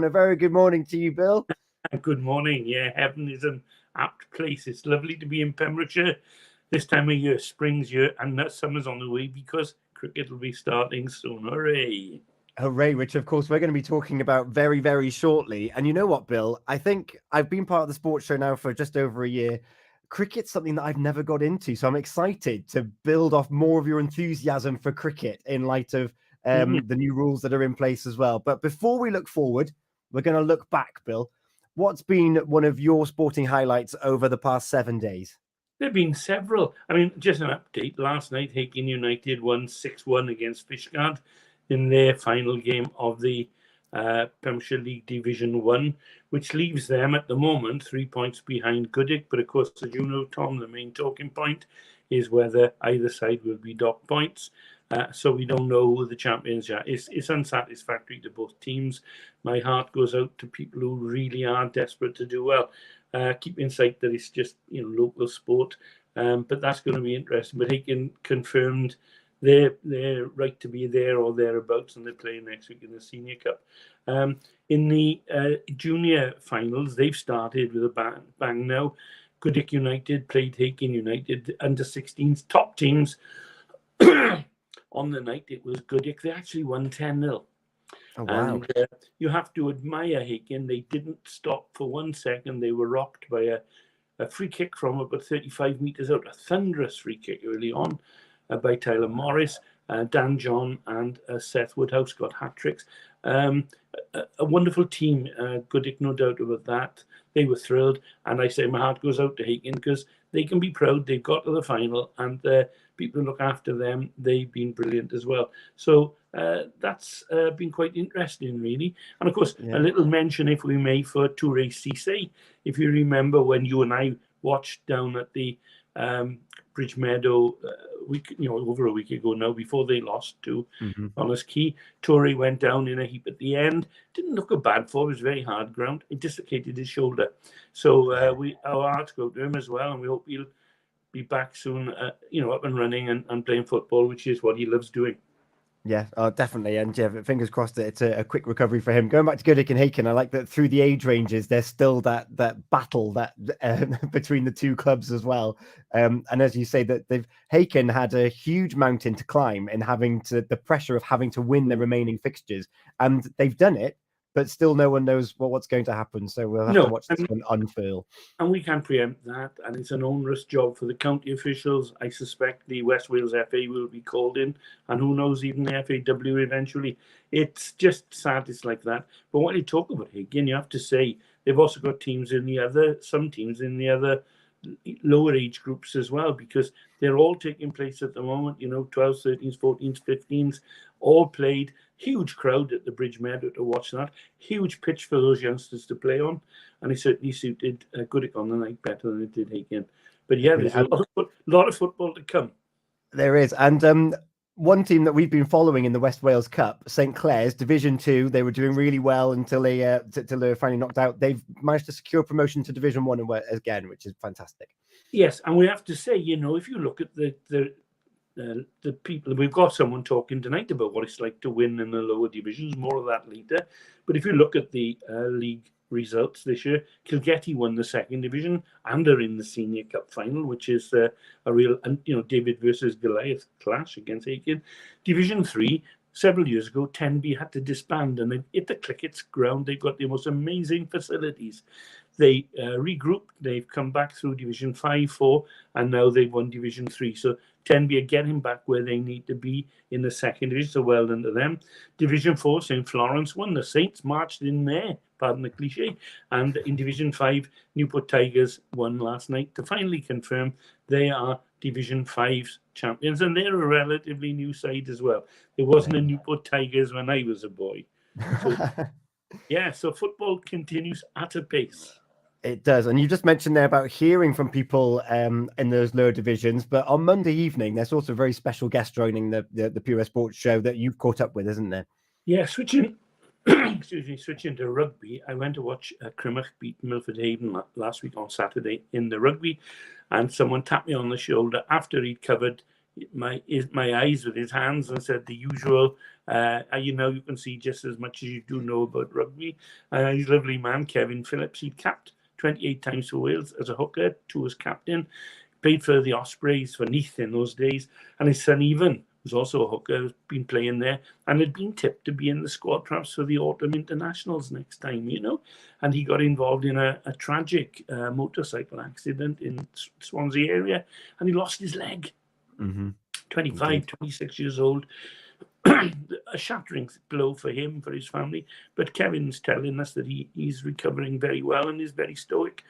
A very good morning to you, Bill. Good morning. Yeah, heaven is an apt place. It's lovely to be in Pembrokeshire this time of year, spring's year, and that summer's on the way because cricket will be starting soon. Hooray! Hooray, which of course we're going to be talking about very, very shortly. And you know what, Bill? I think I've been part of the sports show now for just over a year. Cricket's something that I've never got into. So I'm excited to build off more of your enthusiasm for cricket in light of the new rules that are in place as well. But before we look forward, we're going to look back, Bill. What's been one of your sporting highlights over the past 7 days? There have been several. I mean, just an update. Last night, Hakin United won 6-1 against Fishguard in their final game of the Pembrokeshire League Division 1, which leaves them at the moment 3 points behind Goodwick. But of course, as you know, Tom, the main talking point is whether either side will be docked points. So we don't know who the champions are. It's unsatisfactory to both teams. My heart goes out to people who really are desperate to do well. Keep in sight that it's just local sport, but that's going to be interesting. But Hakin confirmed their right to be there or thereabouts, and they're playing next week in the Senior Cup. In the junior finals, they've started with a bang now. Goodwick United played Hakin United under 16s, top teams. On the night, it was Goodwick. They actually won 10-0. Oh, wow. And you have to admire Hakin. They didn't stop for 1 second. They were rocked by a free kick from about 35 metres out, a thunderous free kick early on by Tyler Morris. Dan John and Seth Woodhouse got hat-tricks. A wonderful team, Goodwick, no doubt about that. They were thrilled. And I say my heart goes out to Hakin because they can be proud. They've got to the final, and people who look after them, they've been brilliant as well. So that's been quite interesting, really. And of course, a little mention, if we may, for Toure Cisse. If you remember when you and I watched down at the Bridge Meadow over a week ago now, before they lost to Honest Key, Toure went down in a heap at the end. Didn't look a bad fall. It was very hard ground. He dislocated his shoulder. So our hearts go to him as well, and we hope he'll be back soon, up and running and playing football, which is what he loves doing. Yeah, definitely. And yeah, fingers crossed that it's a quick recovery for him. Going back to Goodwick and Hakin, I like that through the age ranges, there's still that battle that between the two clubs as well. And as you say, that Hakin had a huge mountain to climb in the pressure of having to win the remaining fixtures, and they've done it. But still, no one knows what's going to happen. So we'll have to watch this one unfurl. And we can't preempt that. And it's an onerous job for the county officials. I suspect the West Wales FA will be called in. And who knows, even the FAW eventually. It's just sad it's like that. But when you talk about Hakin, you have to say they've also got some teams in the other lower age groups as well, because they're all taking place at the moment, 12s, 13s, 14s, 15s, all played. Huge crowd at the Bridge Meadow to watch that. Huge pitch for those youngsters to play on, and it certainly suited Goodwick on the night better than it did Hakin. But yeah, there's a lot of football to come. There is, and one team that we've been following in the West Wales Cup, St Clair's Division 2, they were doing really well until they were finally knocked out. They've managed to secure promotion to Division 1 again, which is fantastic. Yes, and we have to say, if you look at the people, we've got someone talking tonight about what it's like to win in the lower divisions, more of that later. But if you look at the league results this year, Kilgetty won the second division and are in the Senior Cup final, which is a real, David versus Goliath clash against Hakin. Division 3, several years ago, Tenby had to disband, and at the Clickets ground, they've got the most amazing facilities. They regrouped, they've come back through Division 5, 4, and now they've won Division 3. So Tenby are getting back where they need to be in the second division, so well done to them. Division 4, St Florence won. The Saints marched in there, pardon the cliche. And in Division 5, Newport Tigers won last night to finally confirm they are Division 5's champions, and they're a relatively new side as well. There wasn't a Newport Tigers when I was a boy. So football continues at a pace. It does. And you just mentioned there about hearing from people in those lower divisions. But on Monday evening, there's also a very special guest joining the Pure Sports show that you've caught up with, isn't there? Yeah, switching to rugby, I went to watch Crymych beat Milford Haven last week on Saturday in the rugby. And someone tapped me on the shoulder after he'd covered my eyes with his hands and said the usual, you can see just as much as you do know about rugby. He's a lovely man, Kevin Phillips. He capped 28 times for Wales as a hooker, 2 as captain. Played for the Ospreys, for Neath in those days. And his son, Evan, who's also a hooker, has been playing there and had been tipped to be in the squad perhaps for the autumn internationals next time, And he got involved in a tragic motorcycle accident in Swansea area, and he lost his leg. 25, 26 years old. A shattering blow for him, for his family. But Kevin's telling us that he's recovering very well and is very stoic.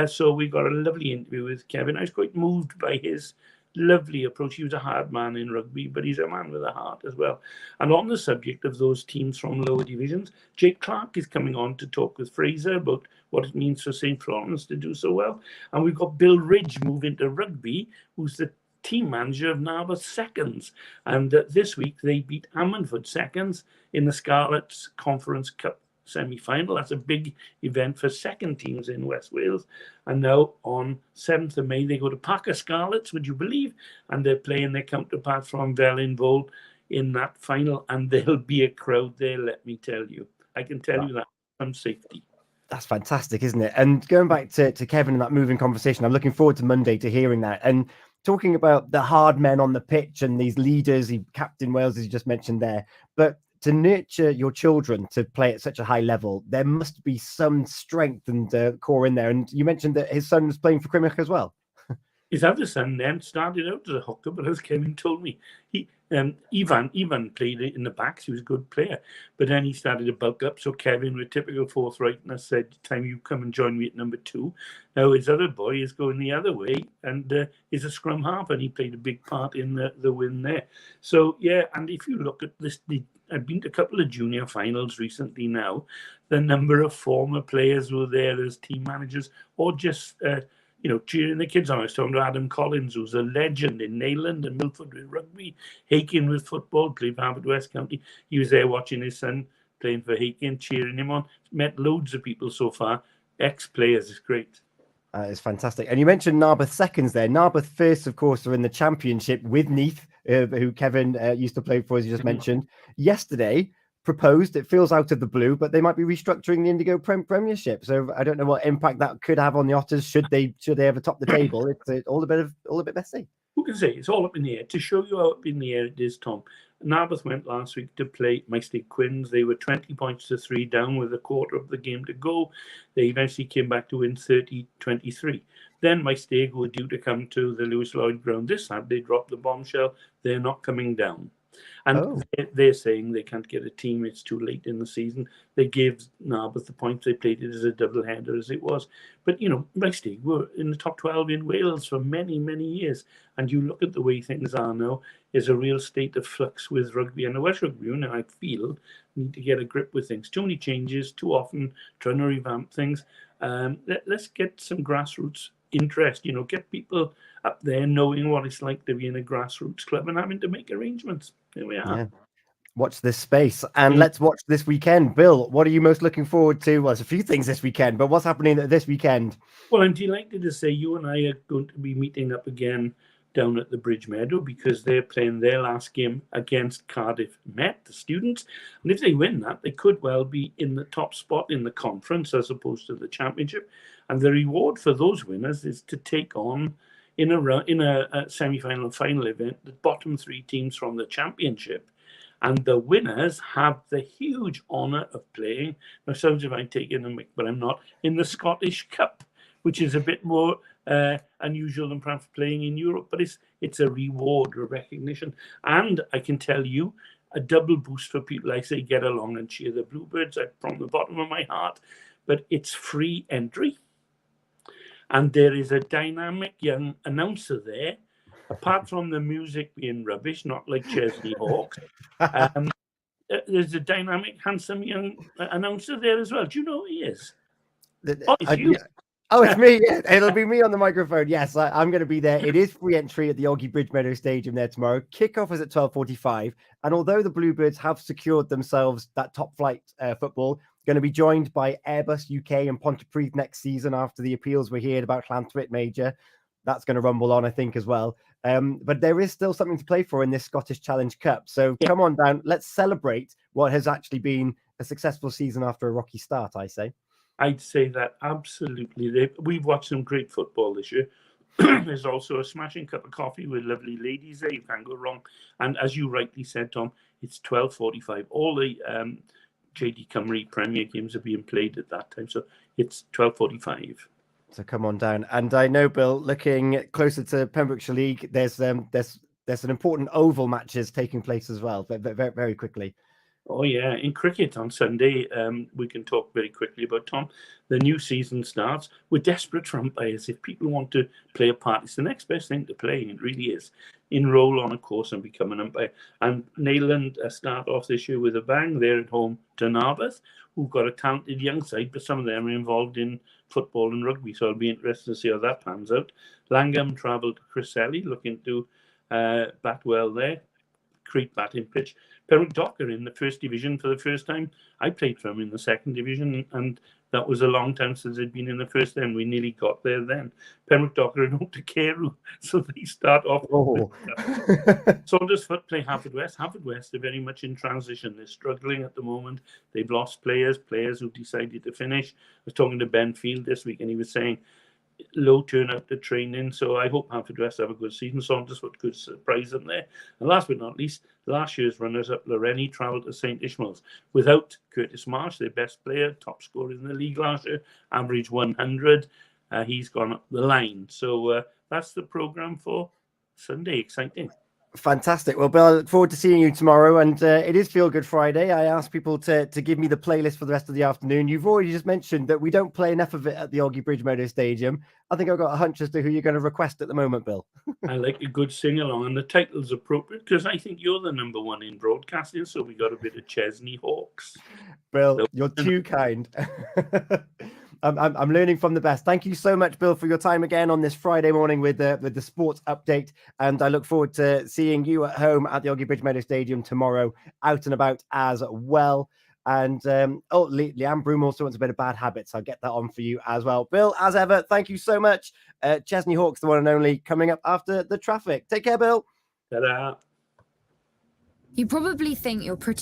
So we got a lovely interview with Kevin. I was quite moved by his lovely approach. He was a hard man in rugby, but he's a man with a heart as well. And on the subject of those teams from lower divisions, Jake Clark is coming on to talk with Fraser about what it means for St. Florence to do so well. And we've got Bill Ridge moving to rugby, who's the team manager of Narberth Seconds. And this week they beat Ammanford Seconds in the Scarlets Conference Cup semi-final. That's a big event for second teams in West Wales. And now on 7th of May, they go to Parker Scarlets, would you believe? And they're playing their counterpart from Vellinvold in that final. And there'll be a crowd there, let me tell you. I can tell you that from safety. That's fantastic, isn't it? And going back to Kevin and that moving conversation, I'm looking forward to Monday to hearing that. And talking about the hard men on the pitch and these leaders, Captain Wales, as you just mentioned there, but to nurture your children to play at such a high level, there must be some strength and core in there. And you mentioned that his son was playing for Crimmock as well. His other son then started out as a hooker, but as Kevin told me, Ivan played it in the backs. He was a good player, but then he started to bulk up. So Kevin, with typical forthrightness, said, "Time you come and join me at number 2." Now his other boy is going the other way and is a scrum half, and he played a big part in the win there. So yeah, and if you look at this, I've been to a couple of junior finals recently now. The number of former players who were there as team managers or just cheering the kids on. I was talking to Adam Collins, who's a legend in Neyland and Milford with rugby, Hakin with football, played for Harvard West County. He was there watching his son playing for Hakin, cheering him on. Met loads of people so far, ex-players. It's great. It's fantastic. And you mentioned Narberth Seconds there. Narberth First, of course, are in the championship with Neath, who Kevin used to play for, as you just mentioned. Yesterday, proposed, it feels out of the blue, but they might be restructuring the Indigo Premiership. So I don't know what impact that could have on the Otters should they ever top the table. It's all a bit messy. Who can say? It's all up in the air. To show you how up in the air it is, Tom, Narberth went last week to play Maesteg Quins. They were 20 points to 3 down with a quarter of the game to go. They eventually came back to win 30-23. Then Maesteg, who were due to come to the Lewis Lloyd ground this Saturday, dropped the bombshell. They're not coming down. And they're saying they can't get a team. It's too late in the season. They gave Narberth the points. They played it as a double-header as it was. But, Maesteg were in the top 12 in Wales for many, many years. And you look at the way things are now, there's a real state of flux with rugby. And the Welsh Rugby Union, I feel, need to get a grip with things. Too many changes, too often trying to revamp things. Let's get some grassroots interest, get people up there knowing what it's like to be in a grassroots club and having to make arrangements. Here we are. Yeah. Watch this space and let's watch this weekend. Bill, what are you most looking forward to? Well, there's a few things this weekend, but what's happening this weekend? Well, I'm delighted to say you and I are going to be meeting up again down at the Bridge Meadow because they're playing their last game against Cardiff Met, the students. And if they win that, they could well be in the top spot in the conference as opposed to the championship. And the reward for those winners is to take on in a semi-final and final event the bottom 3 teams from the championship. And the winners have the huge honour of playing, now sounds if I'm taking a mick, but I'm not, in the Scottish Cup, which is a bit more unusual than perhaps playing in Europe, but it's a reward, a recognition. And I can tell you, a double boost for people. I say get along and cheer the Bluebirds from the bottom of my heart, but it's free entry. And there is a dynamic young announcer there, apart from the music being rubbish, not like Chesney Hawkes. There's a dynamic, handsome young announcer there as well. Do you know who he is? It's you. It's me. Yeah. It'll be me on the microphone. Yes, I'm going to be there. It is free entry at the Oggy Bridge Meadow Stadium there tomorrow. Kickoff is at 12:45. And although the Bluebirds have secured themselves that top flight football, going to be joined by Airbus UK and Pontypridd next season after the appeals we heard about Llanthwit Major. That's going to rumble on, I think, as well. But there is still something to play for in this Scottish Challenge Cup. So come on down. Let's celebrate what has actually been a successful season after a rocky start, I say. I'd say that absolutely. We've watched some great football this year. There's also a smashing cup of coffee with lovely ladies there. You can't go wrong. And as you rightly said, Tom, it's 12:45. All the JD Cymru Premier games are being played at that time. So it's 12:45. So come on down. And I know, Bill, looking closer to Pembrokeshire League, there's an important oval matches taking place as well, very, very quickly. Oh, yeah. In cricket on Sunday, we can talk very quickly about, Tom. The new season starts. We're desperate for umpires. If people want to play a part, it's the next best thing to play. It really is. Enroll on a course and become an umpire. And Neyland start off this year with a bang. They're at home to Narberth, who've got a talented young side, but some of them are involved in football and rugby. So it'll be interesting to see how that pans out. Langham travelled to Criselli, looking to bat well there. Great batting pitch. Pembroke Docker in the first division for the first time. I played for him in the second division, and that was a long time since they'd been in the first. Then we nearly got there then. Pembroke Docker and Otakeru, so they start off. Oh. Saundersfoot play Haverfordwest. Haverfordwest are very much in transition. They're struggling at the moment. They've lost players who decided to finish. I was talking to Ben Field this week, and he was saying low turnout to training. So I hope Haverfordwest have a good season. Saundersfoot could surprise them there. And last but not least, last year's runners-up Loreni travelled to St Ishmael's without Curtis Marsh, their best player, top scorer in the league last year, average 100. He's gone up the line. So that's the programme for Sunday. Exciting. Fantastic. Well, Bill, I look forward to seeing you tomorrow. And it is Feel Good Friday. I asked people to give me the playlist for the rest of the afternoon. You've already just mentioned that we don't play enough of it at the Oggy Bridge Motor Stadium. I think I've got a hunch as to who you're going to request at the moment, Bill. I like a good sing-along, and the title's appropriate because I think you're the number one in broadcasting, so we got a bit of Chesney Hawks. Bill, you're too kind. I'm learning from the best. Thank you so much, Bill, for your time again on this Friday morning with the sports update. And I look forward to seeing you at home at the Oggy Bridge Meadow Stadium tomorrow, out and about as well. And Leanne Broom also wants a bit of Bad Habits. I'll get that on for you as well. Bill, as ever, thank you so much. Chesney Hawks, the one and only, coming up after the traffic. Take care, Bill. Ta-da. You probably think you're pretty